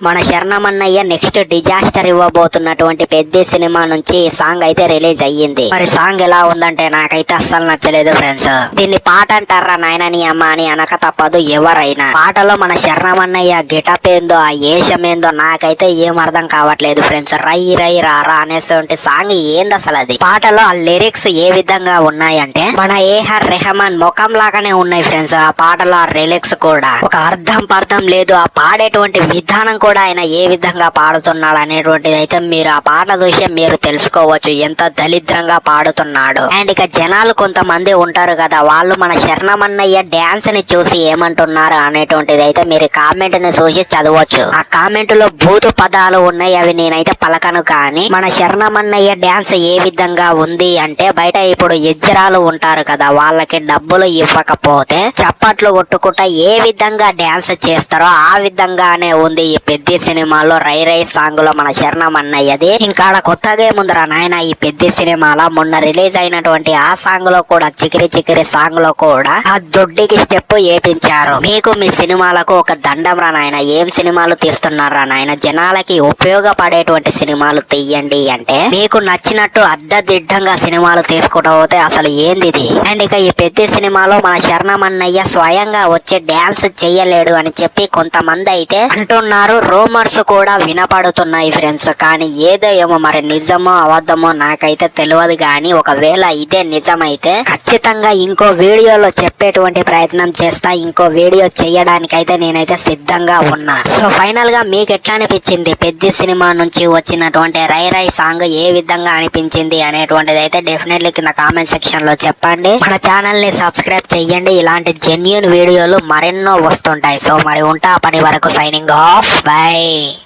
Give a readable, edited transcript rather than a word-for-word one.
మన శరణమన్నయ్య next disaster ఇవ్వబోతున్నటువంటి పెద్ద cinema నుంచి సాంగ్ అయితే రిలీజ్ అయ్యింది. మరి సాంగ్ ఎలా ఉందంటే నాకైతే అస్సలు నచ్చలేదు ఫ్రెండ్స్. దీన్ని పాట అంటారా నాయన నీ అమ్మ అని అనక తప్పదు ఎవరైనా. పాటలో మన శరణమన్నయ్య గిటప్ ఏందో ఆ ఏషం ఏందో నాకైతే ఏం అర్థం కావట్లేదు ఫ్రెండ్స్. రై రై రారా అనేటువంటి సాంగ్ ఏంది అసలు అది. పాటలో ఆ లిరిక్స్ ఏ విధంగా ఉన్నాయంటే మన ఏఆర్ రెహమాన్ ముఖం లాగానే ఉన్నాయి ఫ్రెండ్స్. ఆ పాటలో ఆ లిరిక్స్ కూడా ఒక అర్థం పర్థం లేదు. ఆ పాడేటువంటి విధానం కూడా ఆయన ఏ విధంగా పాడుతున్నాడు అనేటువంటిది అయితే మీరు ఆ పాట చూసి మీరు తెలుసుకోవచ్చు ఎంత దరిద్రంగా పాడుతున్నాడు. అండ్ ఇక జనాలు కొంతమంది ఉంటారు కదా, వాళ్ళు మన శరణమన్నయ్య డాన్స్ ని చూసి ఏమంటున్నారు అనేటువంటిది అయితే మీరు కామెంట్ ని చూసి చదవచ్చు. ఆ కామెంట్ లో బూతు పదాలు ఉన్నాయి, అవి నేనైతే పలకను. కానీ మన శరణమన్నయ్య డాన్స్ ఏ విధంగా ఉంది అంటే బయట ఇప్పుడు ఎజ్జరాలు ఉంటారు కదా, వాళ్ళకి డబ్బులు ఇవ్వకపోతే చప్పట్లు కొట్టుకుంటా ఏ విధంగా డాన్స్ చేస్తారో ఆ విధంగానే ఉంది ఈ పెద్ద సినిమాలో రై రై సాంగ్ లో మన శరణమన్నయ్యది. ఇంకా కొత్తగా ఏముందిరా నాయన ఈ పెద్ద సినిమాలో మొన్న రిలీజ్ అయినటువంటి ఆ సాంగ్ లో కూడా చికిరి చికిరి సాంగ్ లో కూడా ఆ దొడ్డికి స్టెప్ ఏపించారు. మీకు మీ సినిమాలకు ఒక దండం రా నాయన. ఏం సినిమాలు తీస్తున్నారా నాయన, జనాలకి ఉపయోగపడేటువంటి సినిమాలు తీయండి అంటే మీకు నచ్చినట్టు అడ్డదిడ్డంగా సినిమాలు తీసుకుంటూ పోతే అసలు ఏంది ఇది. అండ్ ఇక ఈ పెద్ద సినిమాలో మన శరణమన్నయ్య స్వయంగా వచ్చి డాన్స్ చెయ్యలేడు అని చెప్పి కొంతమంది అయితే అంటున్నారు. రూమర్స్ కూడా వినపడుతున్నాయి ఫ్రెండ్స్. కానీ ఏదో ఏమో మరి నిజమో అబద్ధమో నాకైతే తెలియదు. కానీ ఒకవేళ ఇదే నిజమైతే ఖచ్చితంగా ఇంకో వీడియోలో చెప్పేటువంటి ప్రయత్నం చేస్తా. ఇంకో వీడియో చేయడానికైతే నేనైతే సిద్ధంగా ఉన్నా. సో ఫైనల్ గా మీకు ఎట్లా అనిపించింది పెద్ద సినిమా నుంచి వచ్చినటువంటి రై రై సాంగ్ ఏ విధంగా అనిపించింది అనేటువంటిది అయితే డెఫినెట్లీ కింద కామెంట్ సెక్షన్ లో చెప్పండి. మన ఛానల్ ని సబ్స్క్రైబ్ చెయ్యండి. ఇలాంటి జెన్యూన్ వీడియోలు మరెన్నో వస్తుంటాయి. సో మరి ఉంటా, పని వరకు సైనింగ్ ఆఫ్. Bye.